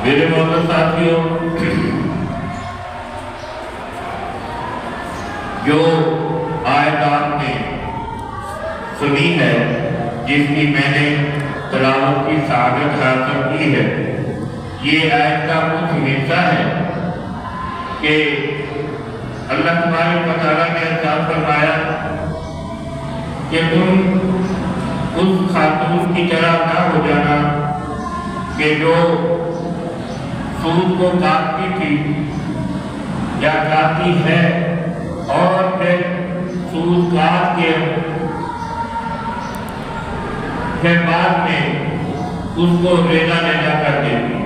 میرے محترم ساتھیوں، جو آیت آپ نے سنی ہے، جس کی میں نے تلاوت کی سعادت حاصل کی ہے، یہ آیت کا کچھ حصہ ہے کہ اللہ تبارک و تعالیٰ نے ارشاد فرمایا کہ تم اس خاتون کی طرح نہ ہو جانا کہ جو سود کو کاٹتی تھی یا کاٹتی ہے اور پھر سود کاٹ کے پھر بعد میں اس کو ریزہ لینا کر دیتی۔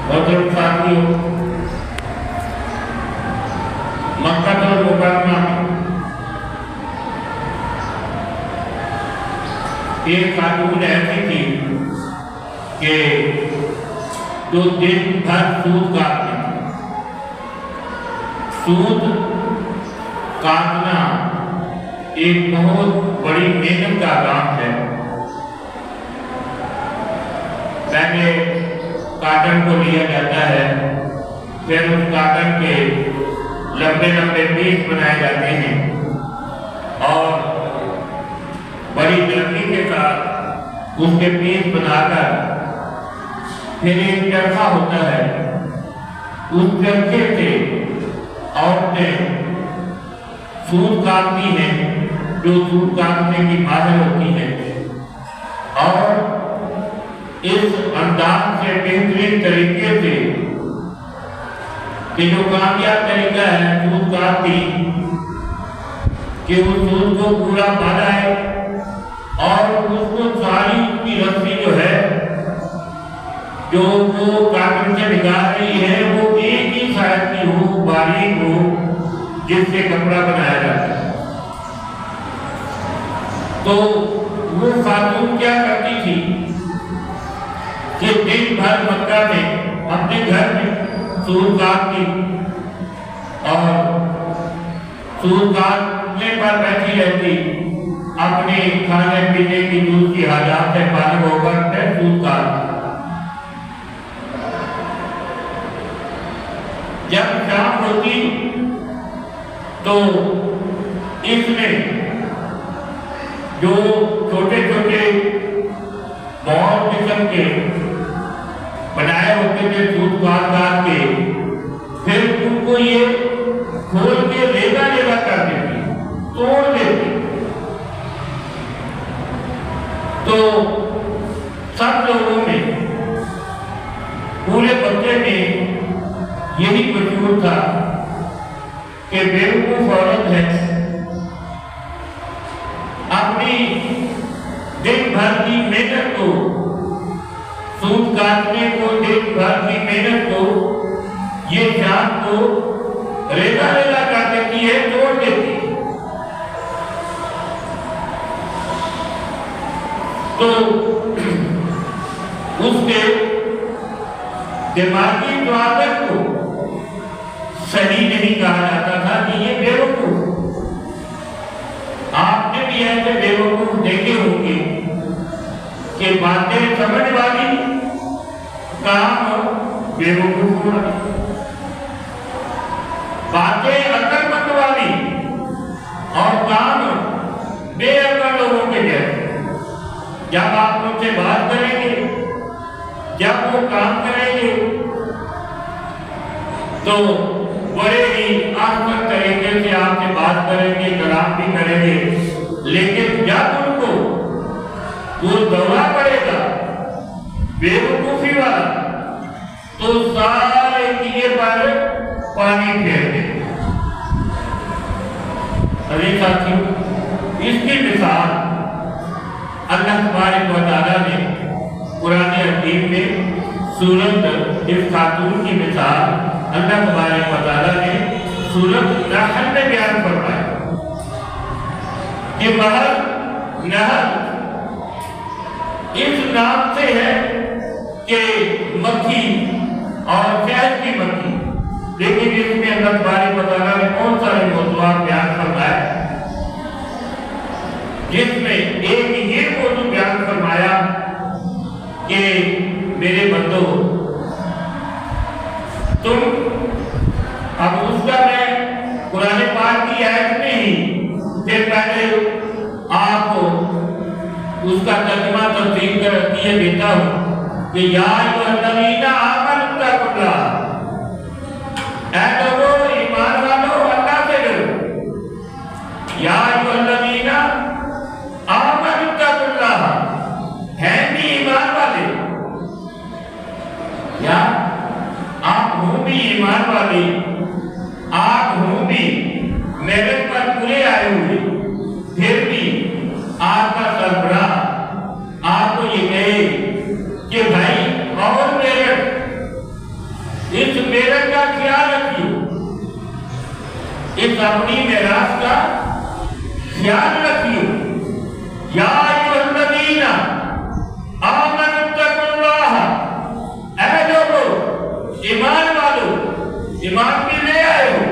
محترم ساتھیوں، مکہ المکرمہ میں ایک خاتون ایسی تھی کہ جو دن بھر سود کاٹتی تھی۔ سود کاٹنا ایک بہت بڑی محنت کا کام ہے۔ پہلے کاٹن کو لیا جاتا ہے، پھر اس کاٹن کے لمبے لمبے پیس بنائے جاتے ہیں اور بڑی نرمی کے ساتھ اس کے پیس بنا کر پھر ایک چرخہ ہوتا ہے، اس چرخے سے عورتیں سود کاٹتی ہیں جو سود کاٹنے کی ماہر ہوتی ہیں، اور اس انداز سے بہترین طریقے سے کہ جو کامیاب طریقہ ہے سود کاٹتی کہ اس سود کو پورا بنائے اور اس کو ساری کی رسی جو ہے جو وہ کاٹن سے نکال رہی ہے وہ ایک ہی سائز کی ہو، باریک ہو، جس سے کپڑا بنایا جاتا ہے۔ تو وہ خاتون کیا کرتی تھی کہ دن بھر مکہ میں اپنے گھر میں سود کاٹتی اور سود کاٹنے پر بیٹھی رہتی، اپنے کھانے پینے کی دوسری حاجات سے فارغ ہو کر پھر سود کاٹتی۔ جب شام ہوتی تو اس میں جو چھوٹے چھوٹے بہت قسم کے بنائے ہوتے تھے سود کاٹ کے، پھر ان کو یہ کھول کے ریزہ ریزہ کر دیتی، توڑ دیتی۔ تو سب لوگوں میں، پورے بچے میں یہی مشہور تھا کہ بیوقوف عورت ہے، اپنی دن بھر کی محنت کو، سود کاٹنے کو، دن بھر کی محنت کو یہ شام کو ریزہ ریزہ کر دیتی ہے، توڑ دیتی ہے۔ تو اس کے دماغی طاقت کو صحیح نہیں کہا جاتا تھا کہ یہ بیوقوف۔ آپ نے بھی ایسے بیوقوف دیکھے ہوں گے کہ باتیں سمجھ والی، کام بیوقوف والی، باتیں عقل مند والی اور کام بے عقل لوگوں کے جیسے۔ جب آپ ان سے بات کریں گے، جب وہ کام کریں گے تو بڑے ہی احسن طریقے سے آپ سے بات کریں گے، کلام بھی کریں گے، لیکن جب ان کو وہ دورہ پڑے گا بیوقوفی والا تو سارے دیے پر پانی پھیر دیں۔ عزیز ساتھیوں، اس کی مثال اللہ تبارک و تعالیٰ نے قرآن حکیم میں سورت اس خاتون کی مثال اللہ تبارک و تعالیٰ نے سورت نحل میں بیان فرمایا کہ محل نحل اس نام سے ہے کہ مکھی اور شہد کی مکھی، لیکن اس میں اللہ تبارک و تعالیٰ نے بہت سارے موضوعات بیان فرمائے، جس میں ایک یہ موضوع بیان فرمایا کہ میرے اس کا ترجمہ تفسیر کر دیے دیتا ہوں کہ یا ایھا آمنوا اتقوا اللہ، اے لوگو ایمان والو اللہ سے ڈرو، یا ایھا آمنوا اتقوا اللہ، ہیں بھی ایمان والے، یا آپ ہوں بھی ایمان والے، آپ ہوں بھی میرے پر پورے آئے ہوئے، پھر بھی آپ کا سربراہ آپ کو یہ کہے کہ بھائی اور میرٹ، اس میرٹ کا خیال رکھیے، اس اپنی میراث کا خیال رکھیے، یا ایھا الذین آمنوا اتقوا اللہ، اے لوگو ایمان والو، ایمان بھی لے آئے ہو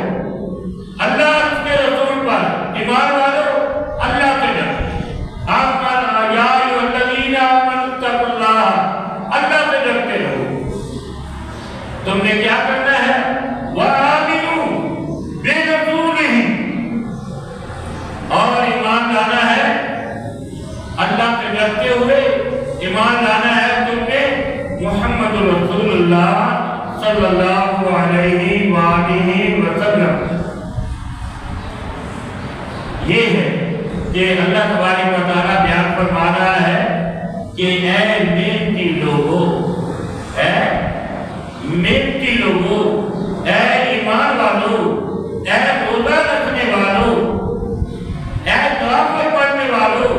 اللہ اور اس کے رسول پر، ایمان والو اللہ سے ڈرو، آپ کا یا ایھا الذین آمنوا اتقوا اللہ، اللہ سے ڈرتے رہو۔ تم نے کیا کرنا ہے؟ وآمنوا برسولہ، اور ایمان لانا ہے اللہ سے ڈرتے ہوئے، ایمان لانا ہے تم نے محمد رسول اللہ صلی اللہ علیہ وآلہ وسلم۔ یہ ہے کہ اللہ تبارک و تعالیٰ بیان فرما رہا ہے کہ اے محنتی لوگوں، اے محنتی لوگوں، اے ایمان والوں، اے روزہ رکھنے والوں، اے نوافل پڑھنے والوں،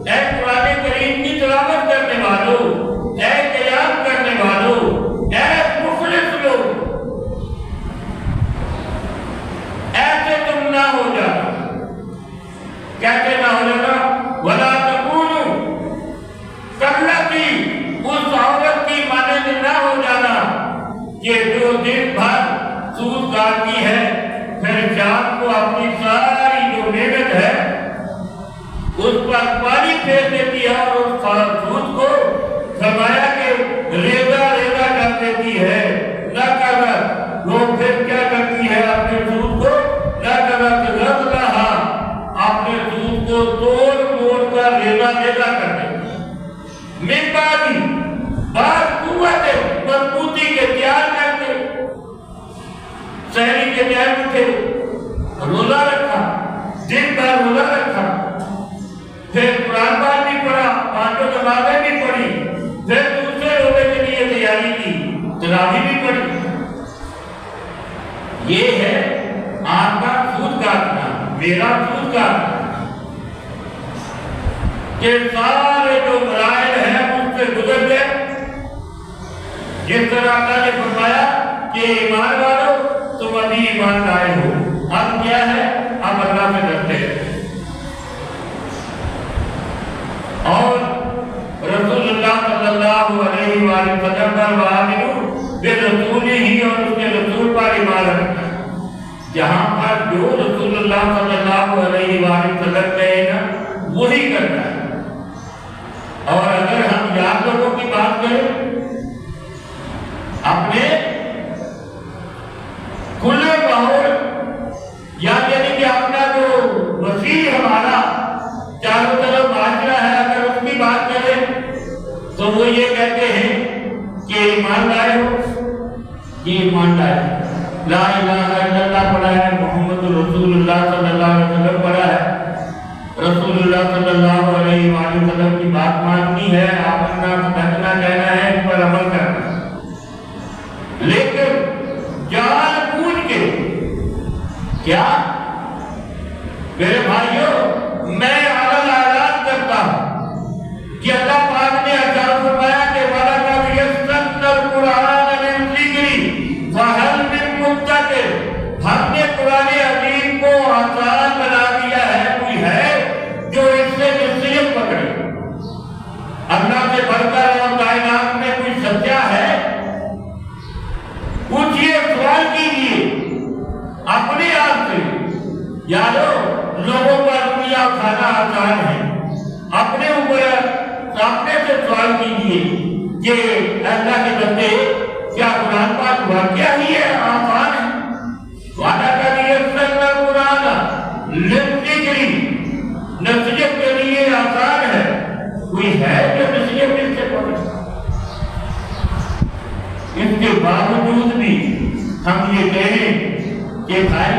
اے قرآن کریم کی تلاوت کرنے والوں، اے قیام کرنے والوں، اے مخلص لوگ، ایسے تم نہ ہو جانا، کیسے نہ ہو جانا؟ وَلَا تَكُونُوا كَالَّتِي، اس عورت کی مانند نہ ہو جانا کہ جو دن بھر سود کاٹتی ہے، پھر شام کو اپنی ساری جو محنت ہے اس پر پانی پھیر دیتی ہے اور اس سود کو سرمایہ کے ریزہ ریزہ کر دیتی ہے، نہ کر وہ پھر کیا کرتی ہے؟ اپنے سود کو نہ کر رہا، اپنے سود کو توڑ موڑ کر ریزہ ریزہ کر دیتی ہے، من بعد قوت مضبوطی کے تیار کر کے، سحری کے تیار اٹھے، روزہ رکھا، دن بھر روزہ رکھا، پھر قرآن پاک بھی پڑھا، پانچوں نمازیں بھی پڑھی، پھر دوسرے روزے کے لیے تیاری کی، تراویح بھی پڑھی۔ یہ ہے آپ کا سود کاٹنا، میرا سود کاٹنا، کہ سارے جو مراحل ہیں اس سے گزر گئے، جس طرح اللہ نے فرمایا کہ ایمان والو تم ابھی ایمان لائے ہو، اب کیا ہے؟ اب اللہ سے ڈرتے ہیں، اور رسول اللہ صلی اللہ علیہ وآلہ وسلم پر وآمنوا برسولہ، اور اس کے رسول پر ایمان رکھنا، جہاں پر جو رسول اللہ صلی اللہ علیہ وآلہ وسلم کہے نا وہی کرنا ہے۔ اور اگر ہم یاد لوگوں کی بات کریں، اپنے کھلے ماحول یعنی کہ اپنا جو وسیع ہمارا چاروں طرف معاشرہ ہے، اگر اس کی بات کریں تو وہ یہ کہتے ہیں کہ ایمان لائے ہو، یہ ایمان لائے، لا الہ الا اللہ پڑھا ہے، محمد رسول اللہ صلی اللہ علیہ وسلم پڑھا ہے، رسول اللہ صلی اللہ علیہ وآلہ وسلم کی بات ماننی ہے، آمنا صدقنا کہنا ہے، اس پر عمل کرنا ہے، لیکن جان بوجھ کے کیا؟ میرے بھائیوں، میں اعلان کرتا ہوں کہ اللہ پاک نے ارشاد فرمایا کہ وَلَقَدْ يَسَّرْنَا الْقُرْآنَ لِلذِّكْرِ فَهَلْ مِن مُّدَّكِرٍ، ہم نے قرآن عظیم کو آسان بنا دیا ہے، کوئی ہے جو اس سے نصیحت پکڑے؟ اللہ سے بڑھ کر اور کائنات میں کوئی سچا ہے؟ پوچھئے، سوال کیجئے اپنے آپ سے، یارو لوگوں پر انگلیاں اٹھانا آسان ہے، اپنے اوپر اپنے سے سوال کیجئے کہ اللہ کے بندے کیا قرآن پاک واقعہ ہی ہے آسان ہے؟ وَلَقَدْ يَسَّرْنَا الْقُرْآنَ لِلذِّكْرِ، نصیحت کے لیے آسان ہے، کوئی کوئی ہے جو نصیحت اس سے پڑھے؟ اس کے باوجود بھی ہم یہ کہیں کہ بھائی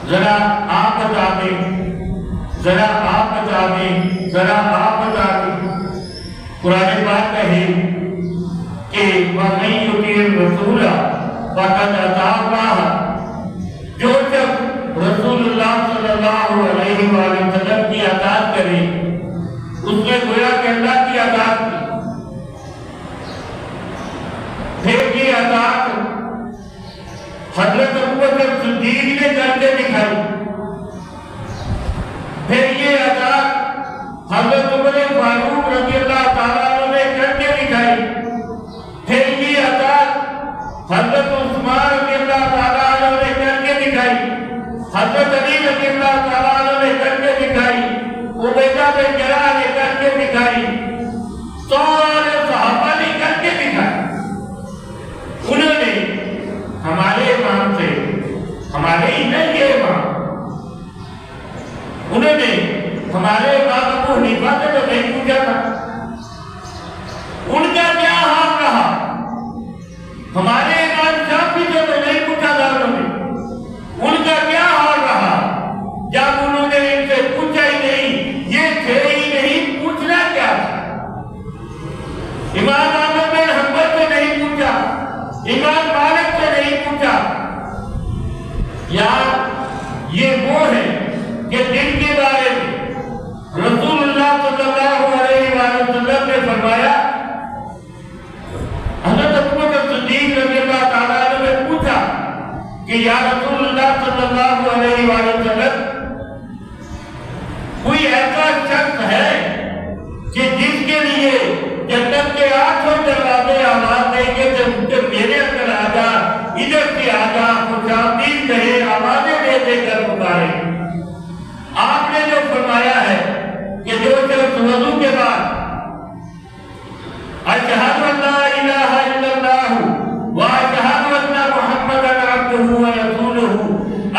ذرا آپ بتا دیں، ذرا آپ بتا دیں، ذرا آپ بتا دیں۔ قرآن پاک کہے کہ وَمَن يُطِعِ الرَّسُولَ فَقَدْ أَطَاعَ اللَّهَ، جو شخص رسول اللہ صلی اللہ علیہ وآلہ وسلم کی اطاعت کرے اس نے گویا کہ اللہ کی اطاعت کی۔ پھر یہ اطاعت حضرت ابوبکر صدیق نے کر کے دکھائی، پھر یہ اطاعت حضرت عمر فاروق رضی اللہ تعالیٰ عنہ نے کر کے دکھائی، پھر یہ اطاعت حضرت عثمان رضی اللہ تعالیٰ عنہ نے کر کے دکھائی، حضرت علی رضی اللہ تعالیٰ عنہ نے کر کے دکھائی، عبیدہ بن جراح نے کر کے دکھائی، سارے صحابہ نے کر کے دکھائی۔ انہوں نے ہمارے امام سے، ہمارے ہی نہیں یہ امام، انہوں نے ہمارے امام ابو حنیفہ سے تو نہیں پوچھا تھا ان کا کیا حال رہا، ہمارے امام شافعی سے تو نہیں پوچھا تھا انہوں نے ان کا کیا حال رہا، جب انہوں نے ان سے پوچھا ہی نہیں، یہ تھے ہی نہیں، پوچھنا کیا تھا؟ امام احمد بن حنبل سے نہیں پوچھا، امام مالک سے نہیں پوچھا، یا یہ وہ ہے کہ جن کے بارے میں رسول اللہ صلی اللہ علیہ وآلہ وسلم نے فرمایا، حضرت ابوبکر صدیق رضی اللہ تعالیٰ عنہ نے پوچھا کہ یا رسول اللہ صلی اللہ علیہ وآلہ وسلم، کوئی ایسا شخص ہے کہ جس کے لیے جنت کے 8 دروازے آواز دیں گے کہ میرے اندر آ جا، ادھر سے آ جا، خوشامدید کہے، آوازیں دے دے کر پکارے؟ آپ نے جو فرمایا ہے کہ جو شخص وضو کے بعد اشہد ان لا الہ الا اللہ واشہد ان محمدا عبدہ ورسولہ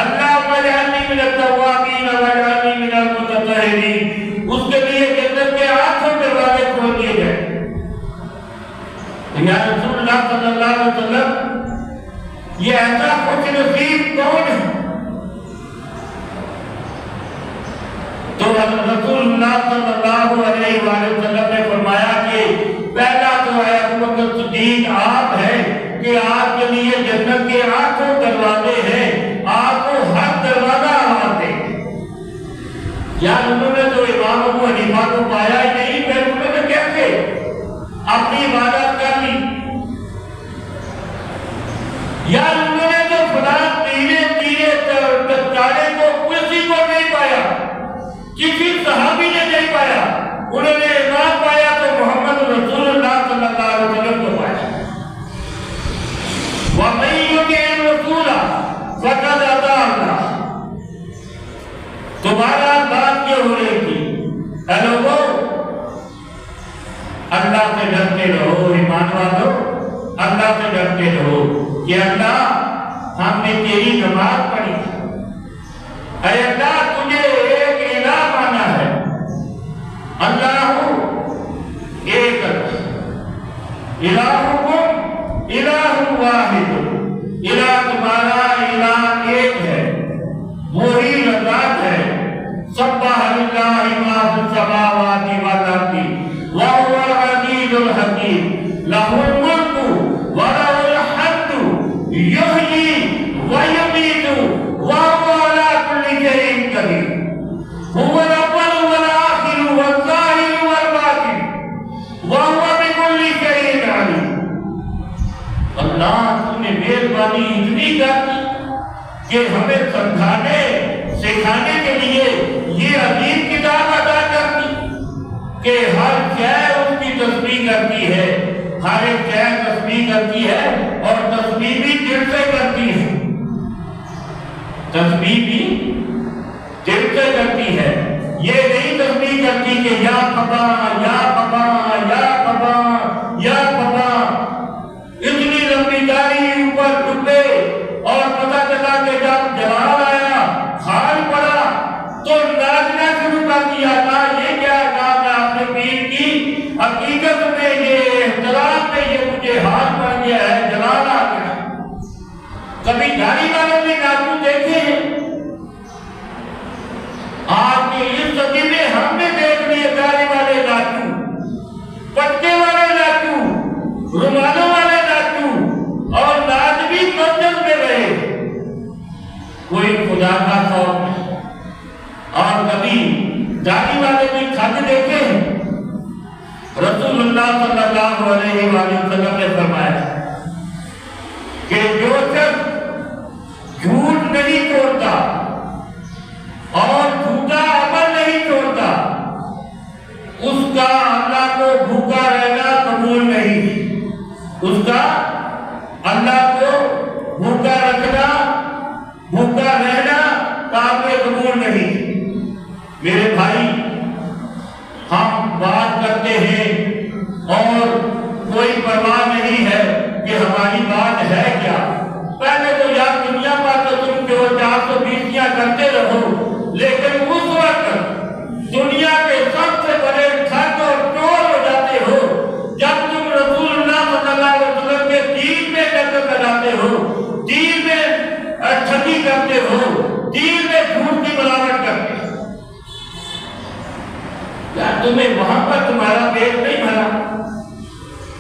اللہم اجعلنی من التوابین واجعلنی من المتطہرین، اس کے لیے جنت کے 8 دروازے کھول دیے گئے۔ یا رسول اللہ صلی اللہ علیہ وسلم، یہ ایسا خوش نصیب کون ہے؟ تو رسول اللہ صلی اللہ علیہ وآلہ وسلم نے فرمایا کہ پہلا تو ہے ابوبکر صدیق آپ ہیں کہ آپ کے لیے جنت کے 8 دروازے ہیں، آپ کو ہر دروازہ آواز دے۔ یا انہوں نے تو امام ابو حنیفہ کو پایا ہی نہیں، پھر انہوں نے کیسے اپنی عبادت کر لی؟ یا انہوں نے تو فلاں تیرے ترکارے کو کسی کو نہیں پایا، کسی صحابی نے نہیں پایا، انہوں نے امام پایا تو محمد رسول اللہ صلی اللہ علیہ وسلم کو پایا۔ وَمَن يُطِعِ الرَّسُولَ فَقَدْ أَطَاعَ اللَّهَ۔ تمہارا بات یہ ہو رہی تھی، اے لوگوں اللہ سے ڈرتے رہو، ایمان والو اللہ سے ڈرتے رہو کہ اللہ ہم نے تیری نماز پڑھی، اے اللہ تجھے ایک الہ مانا ہے، اللہ ایک، الہکم الہ واحد، الہ تمہارا الہ ایک ہے، وہی ذات ہے، سبح للہ ما فی السماوات والارض وهو العزیز الحکیم، لہ الملک ولہ الحمد یحیی ویمیت وهو علی کل شیء قدیر، هو الاول والآخر والظاہر والباطن وهو بكل شیء علیم۔ اللہ تو نے مہربانی اتنی کر دی کہ ہمیں سمجھانے سکھانے کے لیے یہ عظیم کتاب عطا کر دی کہ ہر شے اس کی تسبیح کرتی ہے، ہر ایک شے تسبیح کرتی ہے، اور تسبیح بھی دل سے کرتی ہے، تسبیح بھی دل سے کرتی ہے، یہ نہیں تسبیح کرتی کہ یا خبا یا خبا یا خبا یا خبا، اتنی لمبی داڑھی اوپر ڈبے، اور پتہ چلا کہ جب جلال آیا حال پڑا تو ناچنا شروع کر دیا تھا، یہ کیا کام ہے آپ نے رسول اللہ صلی اللہ علیہ وآلہ وسلم نے فرمایا کہ جو شخص جھوٹ نہیں چھوڑتا اور جھوٹا عمل نہیں چھوڑتا اس کا اللہ کو بھوکا رہنا قبول نہیں، اس کا اللہ کو بھوکا رکھنا، بھوکا رہنا قابل قبول نہیں۔ میرے بھائی، ہم بات کرتے ہیں اور کوئی پرواہ نہیں ہے کہ ہماری بات ہے کیا۔ پہلے تو یار دنیا پر تو تم جو 420 کرتے رہو، لیکن اس وقت دنیا کے سب سے بڑے ٹھگ اور چور ہو جاتے ہو جب تم رسول اللہ صلی اللہ علیہ وسلم کے دین میں ٹکر لگاتے ہو، دین میں ٹھگی کرتے ہو، دین میں جھوٹ کی ملاوٹ کرتے ہو۔ یار تمہیں وہاں پر تمہارا پیٹ نہیں بھرا،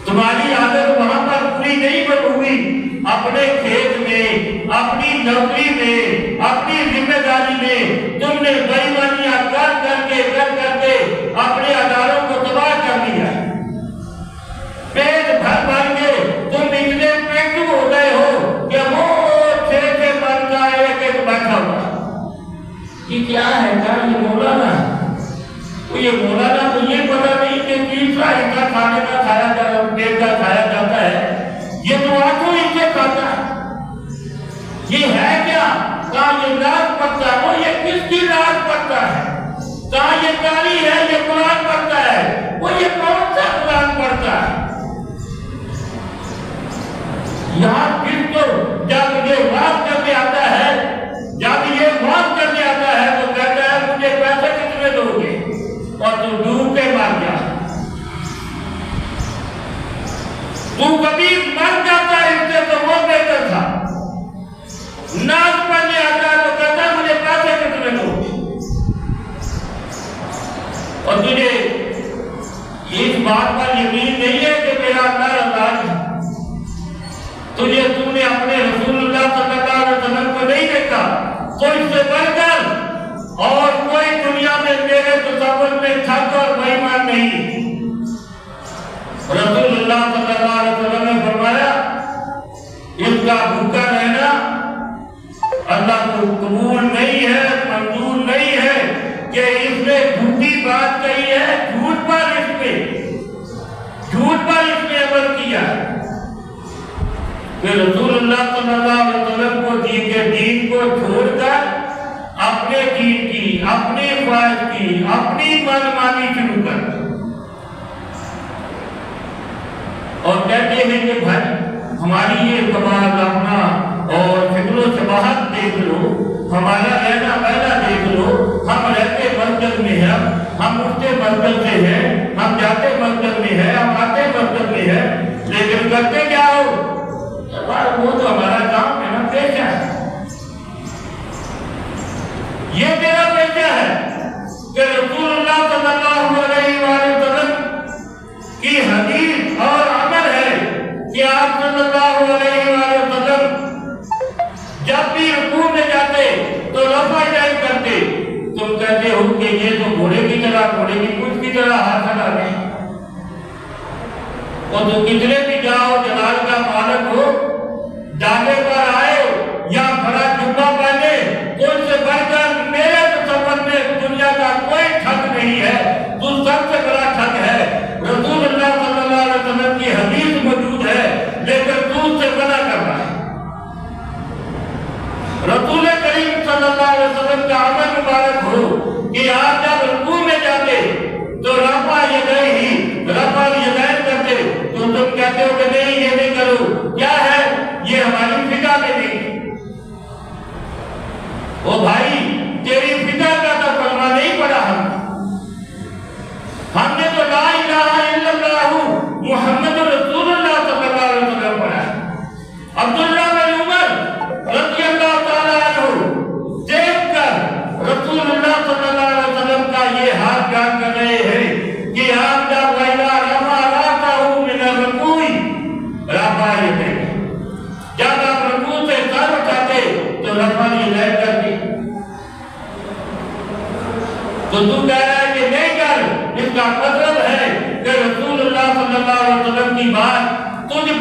تمہاری عادت وہاں پر پوری نہیں ہوئی، اپنے کھیت میں، اپنی نوکری میں، اپنی ذمہ داری میں تم نے بے ایمانیاں کر کے اپنے اداروں کو تباہ کر دیا۔ پیٹ بھر بھر کے تم اتنے پیٹو ہو گئے ہو کہ وہ 6 من کا ایک بیٹھا ہوا۔ یہ کیا ہے؟ کیا یہ مولانا ہے؟ یہ مولانا کو یہ پتا نہیں کہ تیسرا حصہ کھانے کا کھایا جاتا ہے، یہ تو آنکھوں ہی سے کھاتا ہے۔ یہ ہے کیا؟ کہاں یہ ناز پڑتا ہے؟ وہ یہ کس کی ناز پڑتا ہے؟ کہاں یہ قاری ہے؟ یہ قرآن پڑھتا ہے، وہ یہ کون سا قرآن پڑھتا ہے؟ یہاں پھر تو جب یہ بات کرنے آتا ہے تو کہتا ہے مجھے پیسے کتنے دو گے؟ اور تو ڈوب کے مر گیا۔ تو کبھی مر جاتا ہے اس سے تو وہ بہتر تھا۔ ناز پڑھنے آتا ہے تو کہتا ہے مجھے پیسے کتنے دو گے؟ اور تجھے اس بات پر یقین نہیں ہے کہ میرا اللہ رضا ہے؟ تم نے اپنے رسول اللہ صلی اللہ علیہ وسلم کو نہیں دیکھا، تو اس سے بڑھ کر اور کوئی دنیا میں میرے تصور میں ٹھگ اور بے ایمان نہیں۔ رسول اللہ صلی اللہ علیہ وسلم نے فرمایا اس کا بھوکا رہنا اللہ کو قبول نہیں ہے، منظور نہیں ہے کہ اس نے جھوٹی بات کہی ہے، جھوٹ پر اس نے عمل کیا۔ کہ رسول اللہ صلی اللہ علیہ وسلم کو دین کو چھوڑ کر اپنے دین کی، اپنی خواہش کی، اپنی من مانی شروع کر، اور کہتے ہیں کہ بھائی ہماری یہ کمال اپنا اور فکر و شباہت دیکھ لو، ہمارا رہنا بہنا دیکھ لو، ہم رہتے مسجد میں ہیں، ہم اٹھتے مسجد سے ہیں، ہم جاتے مسجد میں ہیں، ہم آتے مسجد میں ہیں، لیکن کرتے کیا ہو؟ وہ تو ہمارا کام ہے نا، پیشہ ہے، یہ میرا پیشہ ہے کہ رسول اللہ صلی اللہ علیہ وآلہ وسلم کی حدیث اور عمل ہے کہ آپ صلی اللہ علیہ وآلہ وسلم جب بھی رکوع میں جاتے تو رفع جائی کرتے۔ تم کہتے ہو کہ یہ تو گھوڑے کی پوچھ کی طرح ہاتھ ہلا گئے، اور تو کتنے بھی جاؤ، جلال کا مالک ہو، ڈالے پر آئے یا بڑا جبہ پہنے، تو اس سے بڑھ کر میرے تصور میں دنیا کا کوئی ٹھگ نہیں ہے، تو سب سے بڑا ٹھگ ہے۔ رسول اللہ صلی اللہ علیہ وسلم کی حدیث موجود ہے، لیکن تو اس سے منع کر رہا ہے۔ رسول کریم صلی اللہ علیہ وسلم کا عمل مبارک ہو کہ آپ جب رکوع میں جاتے تو رفع یدین کرتے، تو تم کہتے ہو کہ نہیں یہ نہیں کرو، کیا ہے یہ ہماری فقہ میں نہیں۔ او بھائی، تیری فقہ کا تو کلمہ نہیں پڑھا ہم نے تو لا الہ الا اللہ محمد رسول اللہ صلی اللہ علیہ وسلم پڑھا۔ عبداللہ بن عمر رضی اللہ تعالیٰ عنہ دیکھ کر رسول اللہ صلی اللہ علیہ وسلم کا یہ حال بیان کر رہے ہیں کہ آپ جب وَإِذَا رَفَعَ رَأْسَهُ مِنَ الرُّكُوعِ رَفَعَ يَدَيْهِ، جب آپ رکوع سے سر اٹھاتے تو رفع یدین کرتے۔ تو تو کہہ رہا ہے کہ نہیں کر، اس کا مطلب ہے کہ رسول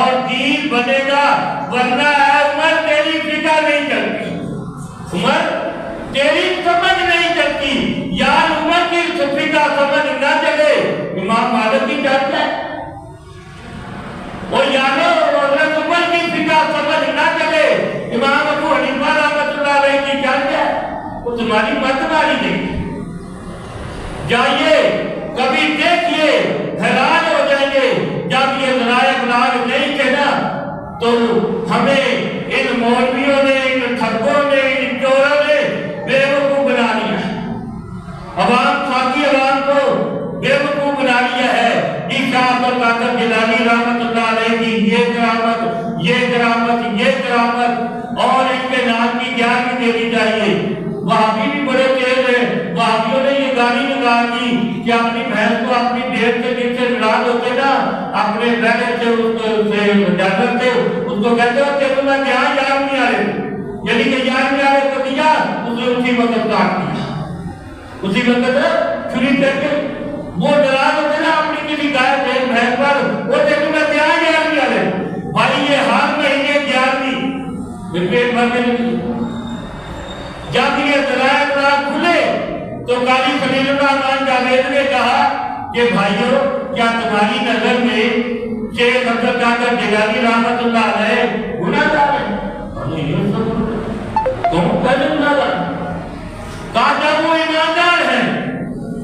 اور دین بنے گا، ورنہ اے عمر تیری فکر نہیں چلتی، عمر تیری سمجھ نہیں چلتی۔ یار عمر کی فکر سمجھ نہ چلے، امام مالک کی چاہتا ہے وہ یارو حضرت عمر کی فکر سمجھ نہ چلے، امام ابو حنیفہ رحمۃ اللہ علیہ کی چاہتا ہے وہ تمہاری مت ماری نہیں۔ جائیے کبھی دیکھیے حیران ہو جائیں گے، جب یہ ذرائع ابلاغ نہیں تھے نا تو ہمیں ان مولویوں نے، ان ٹھگوں نے، ان چوروں نے بے وقوف بنا لیا، عوام ساتھی عوام کو بے وقوف بنا لیا ہے۔ شاہ عبد القادر جیلانی رحمۃ اللہ علیہ کی یہ کرامت، یہ کرامت، یہ کرامت، اور ان کے نام کی جان بھی دینی چاہیے۔ وہابی بھی بڑے تیز ہیں، وہابیوں نے یہ گالی نکال دی کہ اپنی بھینس کو اپنی ڈیڑھ سے نیچے ملا ہوتے نا، اپنے بیٹے سے اس سے جانور سے اس کو کہتے ہو کہ تمہیں یہاں یاد نہیں آ رہے، یعنی کہ یاد نہیں آ رہے کو دیا، اس نے اسی وقت کاٹ دیا، اسی وقت چھری کر کے وہ ڈرا ہوتے نا اپنی کسی گائے سے بھینس پر، وہ کہتے تمہیں یہاں یاد نہیں آ رہے۔ بھائی یہ ہر مہینے 11ویں پیٹ بھرنے لگی، جب یہ ذرائع ابلاغ کھلے تو قاضی خلیل الرحمن جاوید نے کہا کہ بھائیو کیا تمہاری نظر میں شیخ عبد القادر جیلانی رحمۃ اللہ علیہ گناہ گار ہیں؟ تم کیسے گناہ گار؟ کہا جب وہ ایماندار ہیں،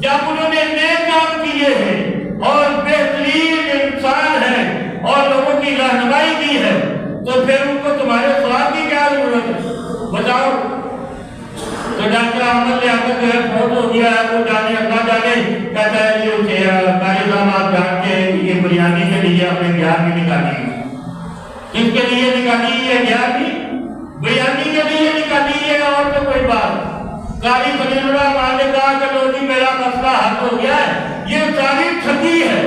جب انہوں نے نیک کام کیے ہیں اور بہترین انسان ہیں اور لوگوں کی رہنمائی کی ہے، تو پھر ان کو تمہارے سوال کی کیا ضرورت ہے؟ بتاؤ۔ تو ڈاکٹر احمد لیاقت جو ہے فوت ہو گیا ہے، وہ جانے اللہ جانے کہتا ہے یہ اسے قاری صاحب آپ جانتے ہیں کہ یہ بریانی کے لیے ہم نے 11ویں نکالی ہے۔ کس کے لیے نکالی ہے 11ویں؟ بریانی کے لیے نکالی ہے، اور تو کوئی بات۔ قاری خلیل الرحمن نے کہا کہ لو جی میرا مسئلہ حل ہو گیا ہے، یہ ساری ٹھگی ہے۔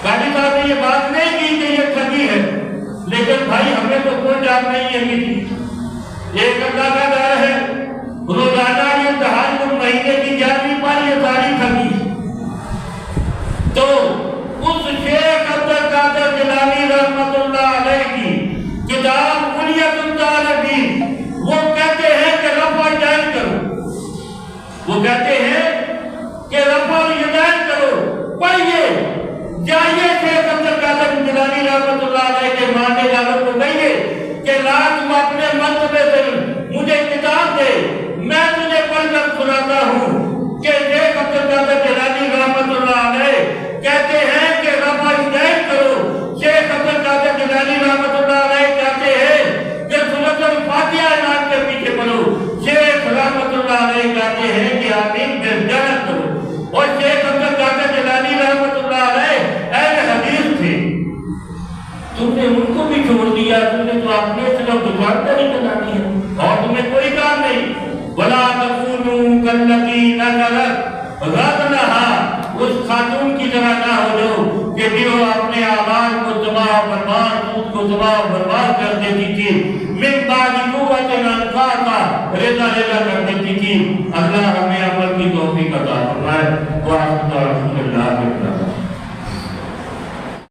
قاری صاحب نے یہ بات نہیں کی کہ یہ ٹھگی ہے، لیکن بھائی ہمیں تو کوئی ڈر نہیں ہے کسی، ایک اللہ کا ڈر ہے۔ روزانہ یہ تہجد مہینے کی 11ویں پر یہ ساری ٹھگی، تو اس شیخ عبد القادر جیلانی رحمۃ اللہ علیہ کی کتاب بنیت الطالبین، وہ کہتے ہیں کہ رفع الیدین کرو، وہ کہتے ہیں کہ رفع الیدین کرو، پڑھیے، جائیے شیخ عبد القادر جیلانی رحمۃ اللہ علیہ کے ماننے والوں کو کہیے کہ رات کو اپنے مرتبے سے مجھے کتاب دے، میں تجھے پڑھ کر سناتا ہوں کہ شیخ عبد القادر جیلانی رحمۃ اللہ علیہ کہتے ہیں کہ رفع الیدین کرو۔ شیخ عبد القادر جیلانی رحمۃ اللہ علیہ کہتے ہیں کہ سورۃ الفاتحہ نام کے پیچھے پڑھو۔ شیخ رحمۃ اللہ علیہ کہتے ہیں کہ آمین بالجنت کرو۔ اور شیخ عبد القادر جیلانی رحمۃ اللہ علیہ اہل حدیث تھے، تم نے ان کو بھی چھوڑ دیا، تم نے تو اپنے صرف دکان پر ہی چلانی ہے اور تمہیں کوئی کام نہیں۔ وَلَا تَكُونُوا كَالَّتِي نَكَرَتْ غَزْلَهَا، اس خاتون کی طرح نہ ہو جو کہ جو اپنے اعمال کو تباہ و برباد، خود کو تباہ و برباد کر دیتی تھی، مِن بَعْدِ قُوَّةٍ أَنْكَاثًا، رضا کر دیتی تھی۔ اللہ ہمیں عمل کی توفیق عطا فرمائے۔